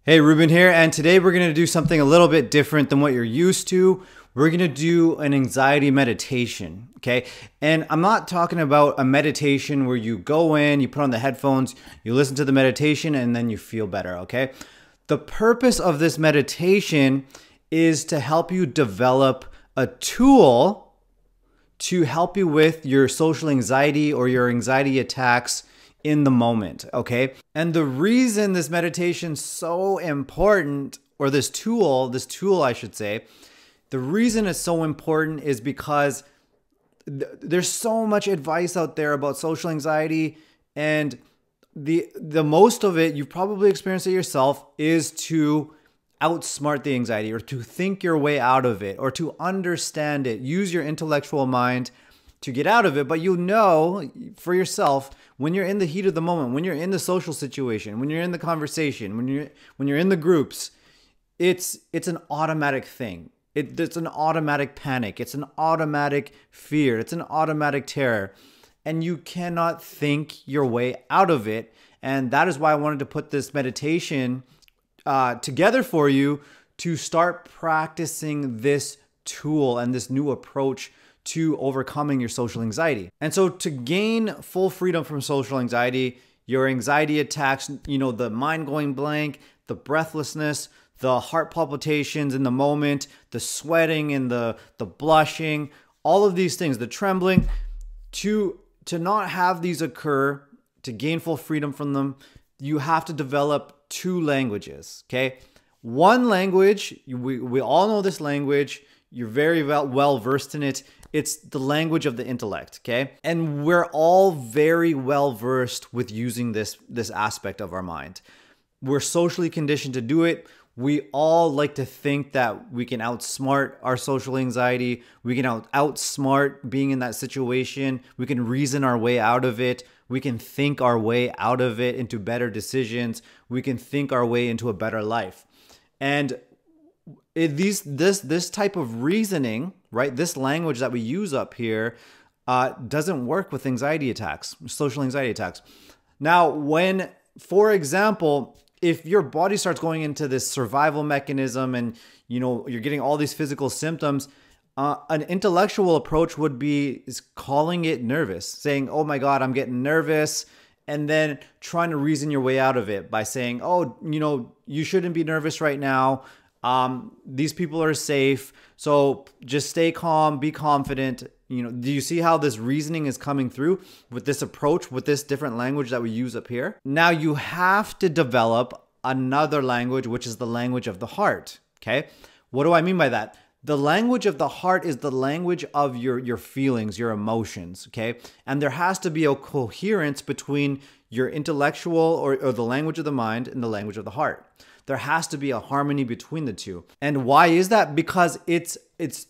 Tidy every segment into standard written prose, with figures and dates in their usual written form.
Hey, Rubin here, and today we're going to do something a little bit different than what you're used to. We're going to do an anxiety meditation, okay? And I'm not talking about a meditation where you go in, you put on the headphones, you listen to the meditation, and then you feel better, okay? The purpose of this meditation is to help you develop a tool to help you with your social anxiety or your anxiety attacks in the moment, okay? And the reason this meditation's so important, or this tool I should say, the reason it's so important is because there's so much advice out there about social anxiety, and the most of it, you've probably experienced it yourself, is to outsmart the anxiety or to think your way out of it or to understand it. Use your intellectual mind to get out of it. But you know for yourself, when you're in the heat of the moment, when you're in the social situation, when you're in the conversation, when you're in the groups, it's an automatic thing. It's an automatic panic. It's an automatic fear. It's an automatic terror. And you cannot think your way out of it. And that is why I wanted to put this meditation together for you to start practicing this tool and this new approach to overcoming your social anxiety. And so to gain full freedom from social anxiety, your anxiety attacks, the mind going blank, the breathlessness, the heart palpitations in the moment, the sweating and the blushing, all of these things, the trembling, to not have these occur, to gain full freedom from them, you have to develop two languages, okay? One language, we all know this language, you're very well versed in it. It's the language of the intellect, okay? And we're all very well versed with using this aspect of our mind. We're socially conditioned to do it. We all like to think that we can outsmart our social anxiety. We can outsmart being in that situation. We can reason our way out of it. We can think our way out of it into better decisions. We can think our way into a better life. And this type of reasoning, right? This language that we use up here doesn't work with anxiety attacks, social anxiety attacks. Now, for example, if your body starts going into this survival mechanism and you're getting all these physical symptoms, an intellectual approach would be calling it nervous, saying, "Oh my God, I'm getting nervous," and then trying to reason your way out of it by saying, "Oh, you shouldn't be nervous right now. These people are safe, so just stay calm, be confident." Do you see how this reasoning is coming through with this approach, with this different language that we use up here? Now you have to develop another language, which is the language of the heart, okay? What do I mean by that? The language of the heart is the language of your feelings, your emotions, okay? And there has to be a coherence between your intellectual or the language of the mind and the language of the heart. There has to be a harmony between the two. And why is that? Because it's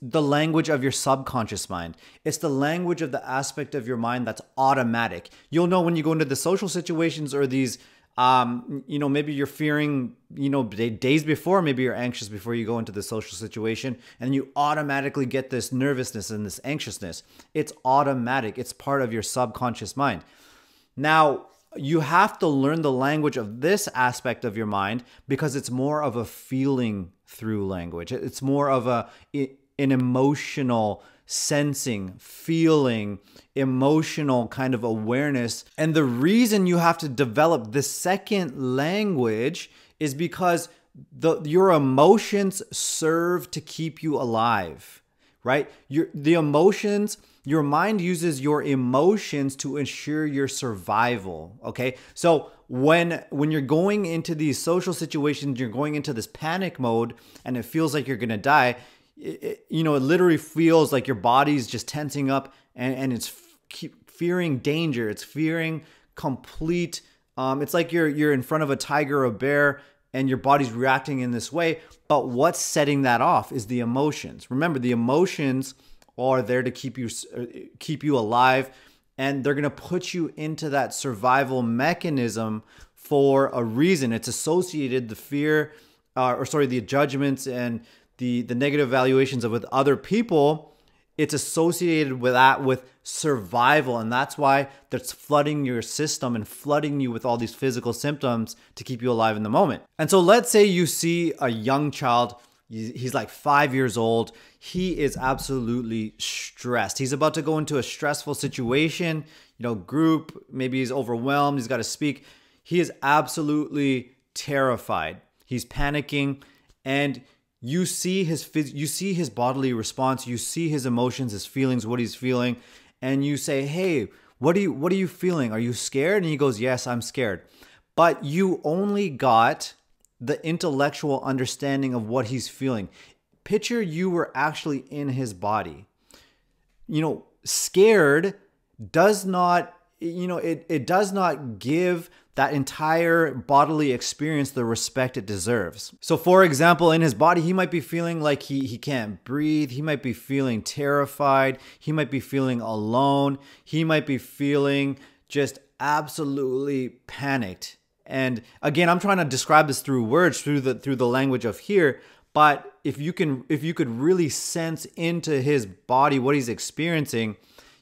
the language of your subconscious mind. It's the language of the aspect of your mind that's automatic. You'll know when you go into the social situations or these, maybe you're fearing, days before, maybe you're anxious before you go into the social situation, and you automatically get this nervousness and this anxiousness. It's automatic. It's part of your subconscious mind. Now, you have to learn the language of this aspect of your mind because it's more of a feeling through language. It's more of an emotional sensing, feeling, emotional kind of awareness. And the reason you have to develop the second language is because your emotions serve to keep you alive, right? Your mind uses your emotions to ensure your survival, okay? So when you're going into these social situations, you're going into this panic mode and it feels like you're gonna die, it literally feels like your body's just tensing up and it's fearing danger. It's fearing complete, it's like you're in front of a tiger or a bear and your body's reacting in this way. But what's setting that off is the emotions. Remember, the emotions are there to keep you alive, and they're going to put you into that survival mechanism for a reason. It's associated, the judgments and the negative evaluations with other people it's associated with that, with survival. And that's why that's flooding your system and flooding you with all these physical symptoms to keep you alive in the moment. And so let's say you see a young child, he's like 5 years old. He is absolutely stressed. He's about to go into a stressful situation, group, maybe he's overwhelmed, he's got to speak. He is absolutely terrified. He's panicking, and you see his bodily response, you see his emotions, his feelings, what he's feeling, and you say, "Hey, what are you feeling? Are you scared?" And he goes, "Yes, I'm scared." But you only got the intellectual understanding of what he's feeling. Picture you were actually in his body. Scared does not, it does not give that entire bodily experience the respect it deserves. So for example, in his body, he might be feeling like he can't breathe. He might be feeling terrified. He might be feeling alone. He might be feeling just absolutely panicked. And again, I'm trying to describe this through words, through the language of here. But if you could really sense into his body what he's experiencing,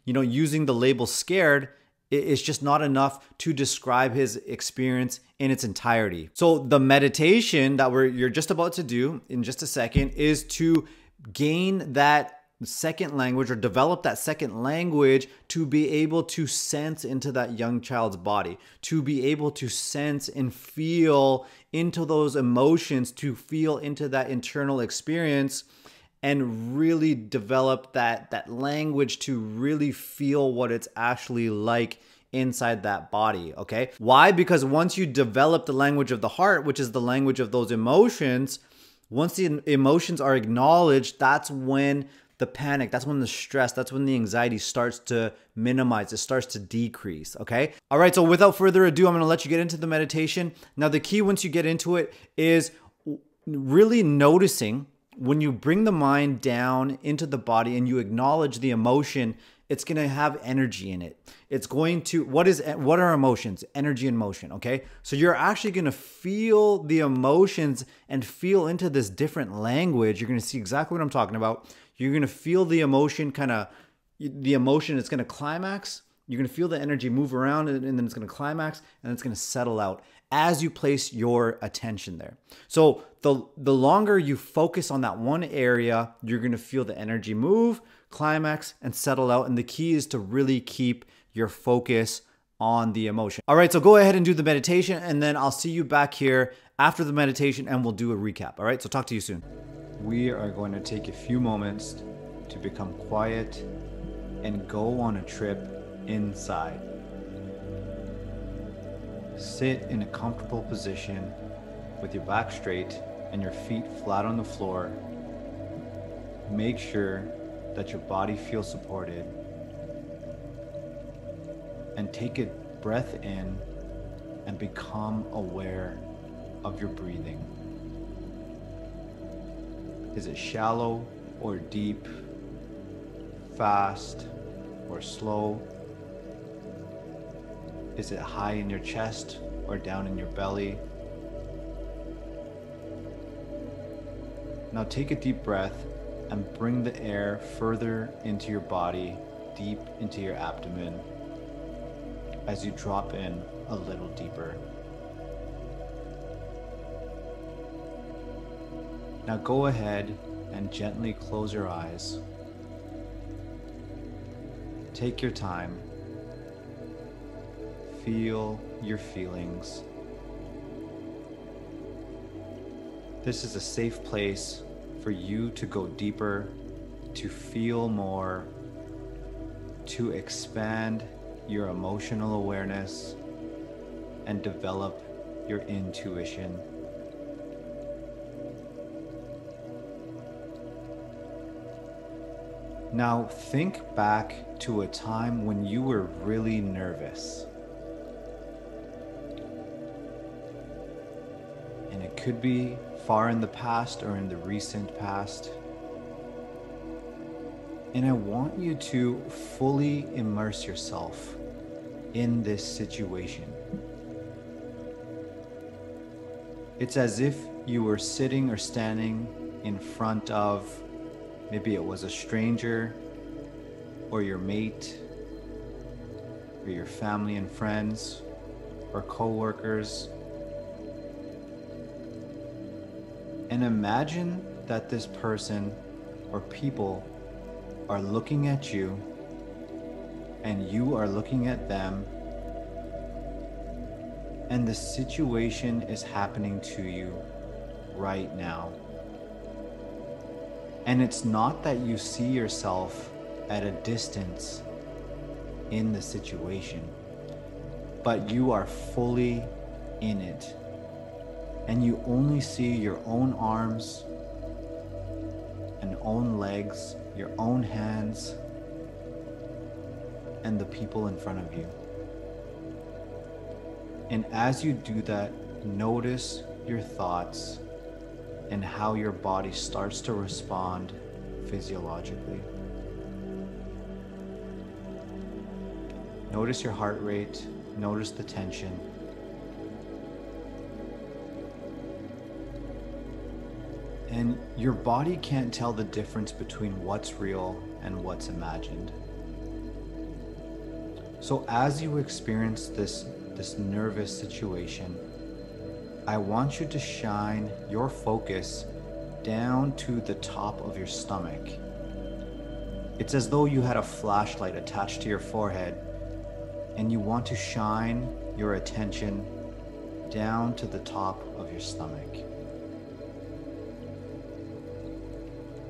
using the label scared, it's just not enough to describe his experience in its entirety. So the meditation that you're just about to do in just a second is to gain that second language, or develop that second language, to be able to sense into that young child's body, to be able to sense and feel into those emotions, to feel into that internal experience, and really develop that language to really feel what it's actually like inside that body, okay? Why? Because once you develop the language of the heart, which is the language of those emotions, once the emotions are acknowledged, that's when the panic, that's when the stress, that's when the anxiety starts to minimize, it starts to decrease, okay? All right, so without further ado, I'm gonna let you get into the meditation. Now, the key once you get into it is really noticing when you bring the mind down into the body and you acknowledge the emotion, it's going to have energy in it. It's going to, what are emotions? Energy and motion, okay? So you're actually going to feel the emotions and feel into this different language. You're going to see exactly what I'm talking about. You're going to feel the emotion it's going to climax. You're going to feel the energy move around, and then it's going to climax, and it's going to settle out as you place your attention there. So the longer you focus on that one area, you're going to feel the energy move, climax, and settle out. And the key is to really keep your focus on the emotion. All right, so go ahead and do the meditation, and then I'll see you back here after the meditation and we'll do a recap. All right, so talk to you soon. We are going to take a few moments to become quiet and go on a trip inside. Sit in a comfortable position with your back straight and your feet flat on the floor. Make sure that your body feels supported, and take a breath in and become aware of your breathing. Is it shallow or deep, fast or slow? Is it high in your chest or down in your belly? Now take a deep breath and bring the air further into your body, deep into your abdomen, as you drop in a little deeper. Now go ahead and gently close your eyes. Take your time. Feel your feelings. This is a safe place for you to go deeper, to feel more, to expand your emotional awareness, and develop your intuition. Now think back to a time when you were really nervous. And it could be far in the past or in the recent past. And I want you to fully immerse yourself in this situation. It's as if you were sitting or standing in front of, maybe it was a stranger, or your mate, or your family and friends, or co-workers. And imagine that this person or people are looking at you and you are looking at them, and the situation is happening to you right now. And it's not that you see yourself at a distance in the situation, but you are fully in it. And you only see your own arms and own legs, your own hands, and the people in front of you. And as you do that, notice your thoughts and how your body starts to respond physiologically. Notice your heart rate, notice the tension. And your body can't tell the difference between what's real and what's imagined. So as you experience this nervous situation, I want you to shine your focus down to the top of your stomach. It's as though you had a flashlight attached to your forehead, and you want to shine your attention down to the top of your stomach.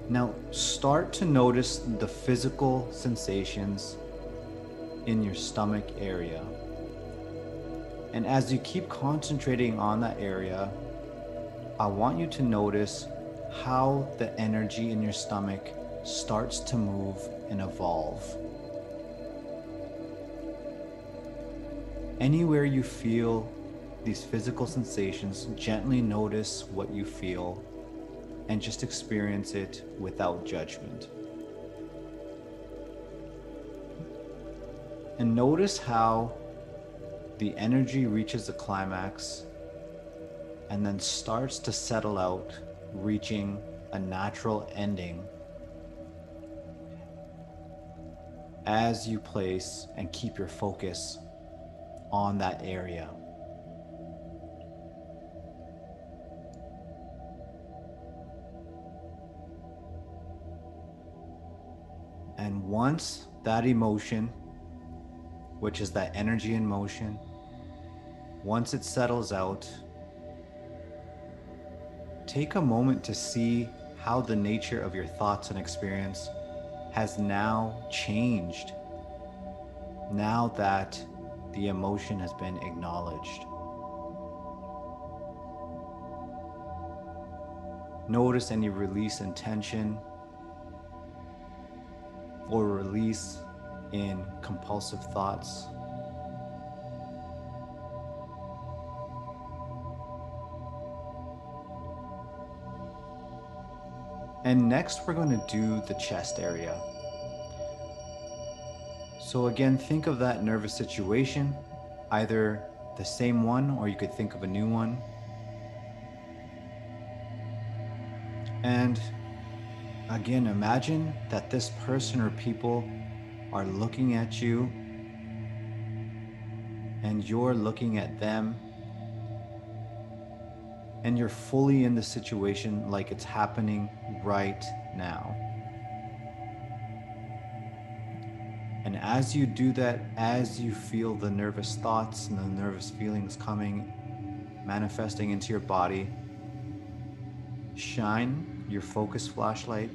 Now start to notice the physical sensations in your stomach area. And as you keep concentrating on that area, I want you to notice how the energy in your stomach starts to move and evolve. Anywhere you feel these physical sensations, gently notice what you feel and just experience it without judgment. And notice how the energy reaches a climax and then starts to settle out, reaching a natural ending as you place and keep your focus on that area. And once that emotion, which is that energy in motion, once it settles out, take a moment to see how the nature of your thoughts and experience has now changed now that the emotion has been acknowledged. Notice any release in tension or release in compulsive thoughts. And next we're going to do the chest area. So again, think of that nervous situation, either the same one or you could think of a new one. And again, imagine that this person or people are looking at you and you're looking at them, and you're fully in the situation like it's happening right now. And as you do that, as you feel the nervous thoughts and the nervous feelings coming, manifesting into your body, shine your focus flashlight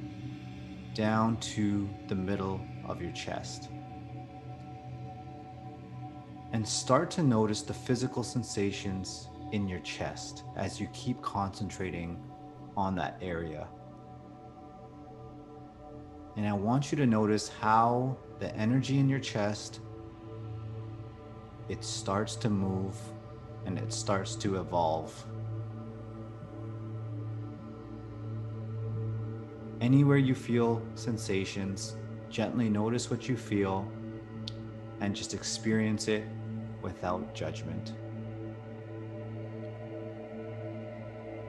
down to the middle of your chest. And start to notice the physical sensations in your chest as you keep concentrating on that area. And I want you to notice how the energy in your chest, it starts to move and it starts to evolve. Anywhere you feel sensations, gently notice what you feel and just experience it without judgment.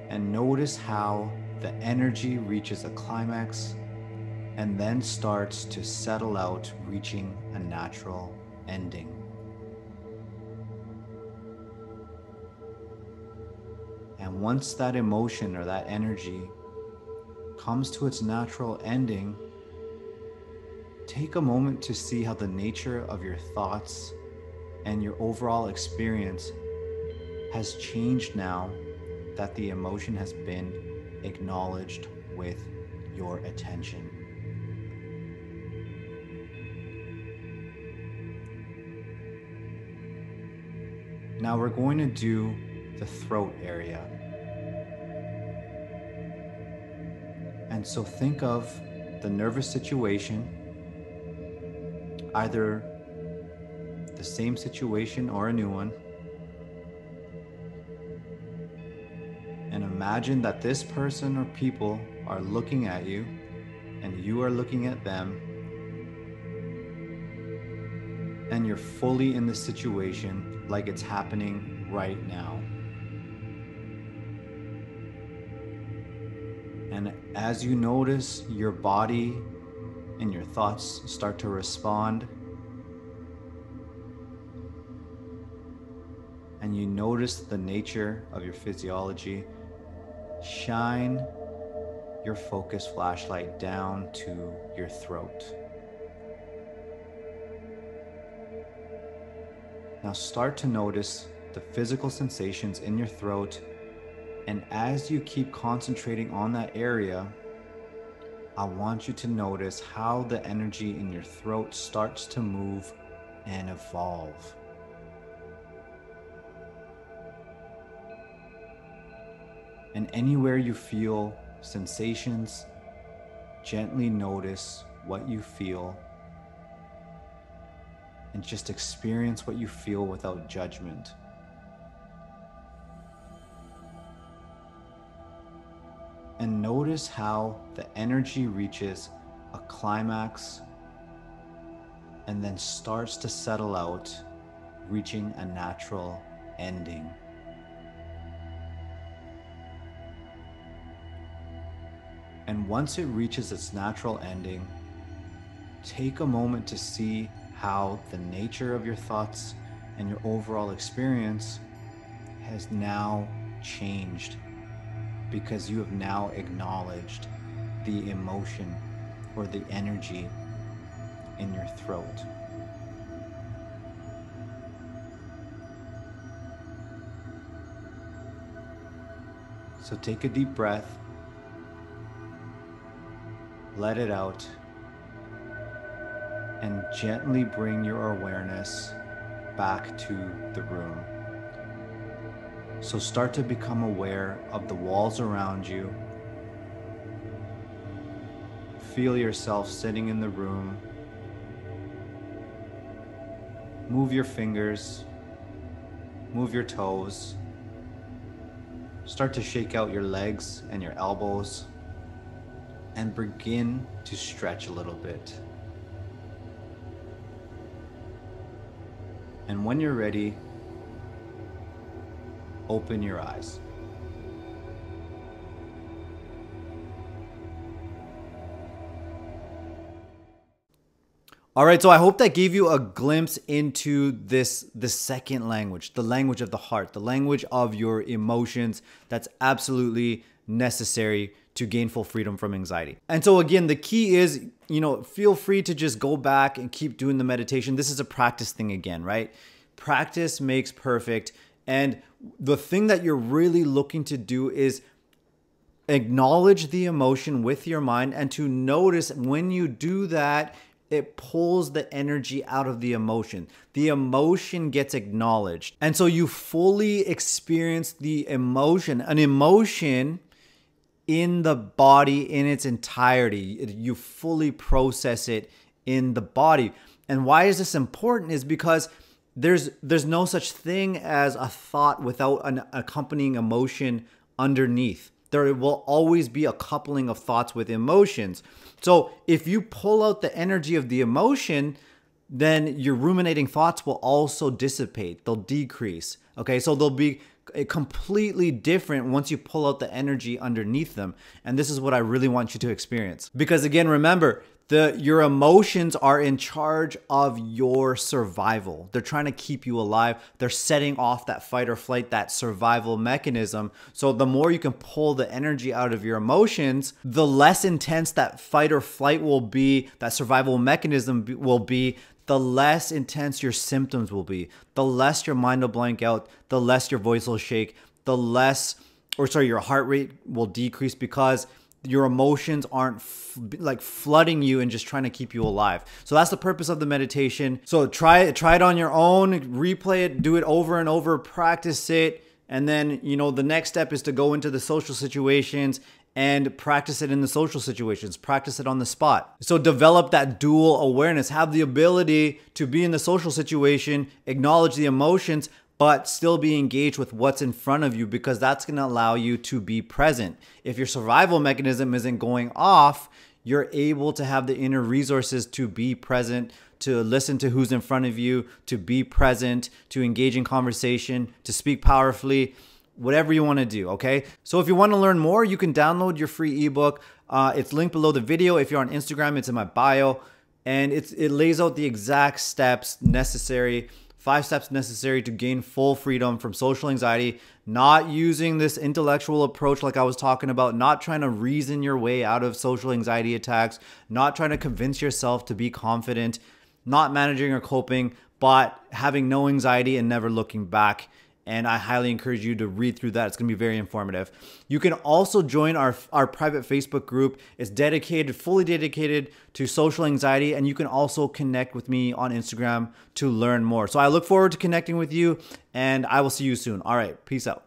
And notice how the energy reaches a climax and then starts to settle out, reaching a natural ending. And once that emotion or that energy comes to its natural ending, take a moment to see how the nature of your thoughts and your overall experience has changed now that the emotion has been acknowledged with your attention. Now we're going to do the throat area. And so think of the nervous situation, either the same situation or a new one. And imagine that this person or people are looking at you and you are looking at them, and you're fully in the situation like it's happening right now. And as you notice your body and your thoughts start to respond, and you notice the nature of your physiology, shine your focus flashlight down to your throat. Now start to notice the physical sensations in your throat, and as you keep concentrating on that area, I want you to notice how the energy in your throat starts to move and evolve. And anywhere you feel sensations, gently notice what you feel and just experience what you feel without judgment. And notice how the energy reaches a climax and then starts to settle out, reaching a natural ending. And once it reaches its natural ending, take a moment to see how the nature of your thoughts and your overall experience has now changed, because you have now acknowledged the emotion or the energy in your throat. So take a deep breath, let it out, and gently bring your awareness back to the room. So start to become aware of the walls around you. Feel yourself sitting in the room. Move your fingers, move your toes. Start to shake out your legs and your elbows and begin to stretch a little bit. And when you're ready, open your eyes. All right, so I hope that gave you a glimpse into the second language, the language of the heart, the language of your emotions that's absolutely necessary to gain full freedom from anxiety. And so again, the key is, feel free to just go back and keep doing the meditation. This is a practice thing again, right? Practice makes perfect. And the thing that you're really looking to do is acknowledge the emotion with your mind, and to notice when you do that, it pulls the energy out of the emotion. The emotion gets acknowledged. And so you fully experience the emotion, an emotion in the body in its entirety. You fully process it in the body. And why is this important? Is because there's no such thing as a thought without an accompanying emotion underneath. There will always be a coupling of thoughts with emotions. So if you pull out the energy of the emotion, then your ruminating thoughts will also dissipate. They'll decrease. Okay, so they'll be completely different once you pull out the energy underneath them. And this is what I really want you to experience. Because again, remember, your emotions are in charge of your survival. They're trying to keep you alive. They're setting off that fight or flight, that survival mechanism. So the more you can pull the energy out of your emotions, the less intense that fight or flight will be, that survival mechanism will be, the less intense your symptoms will be, the less your mind will blank out, the less your voice will shake, your heart rate will decrease, because your emotions aren't like flooding you and just trying to keep you alive. So that's the purpose of the meditation. So try it on your own, replay it, do it over and over, practice it. And then, the next step is to go into the social situations and practice it in the social situations, practice it on the spot. So develop that dual awareness, have the ability to be in the social situation, acknowledge the emotions, but still be engaged with what's in front of you, because that's going to allow you to be present. If your survival mechanism isn't going off, you're able to have the inner resources to be present, to listen to who's in front of you, to be present, to engage in conversation, to speak powerfully, whatever you want to do, okay? So if you want to learn more, you can download your free ebook. It's linked below the video. If you're on Instagram, it's in my bio. And it lays out the exact steps necessary, 5 steps necessary to gain full freedom from social anxiety, not using this intellectual approach like I was talking about, not trying to reason your way out of social anxiety attacks, not trying to convince yourself to be confident, not managing or coping, but having no anxiety and never looking back. And I highly encourage you to read through that. It's going to be very informative. You can also join our private Facebook group. It's fully dedicated to social anxiety. And you can also connect with me on Instagram to learn more. So I look forward to connecting with you, and I will see you soon. All right. Peace out.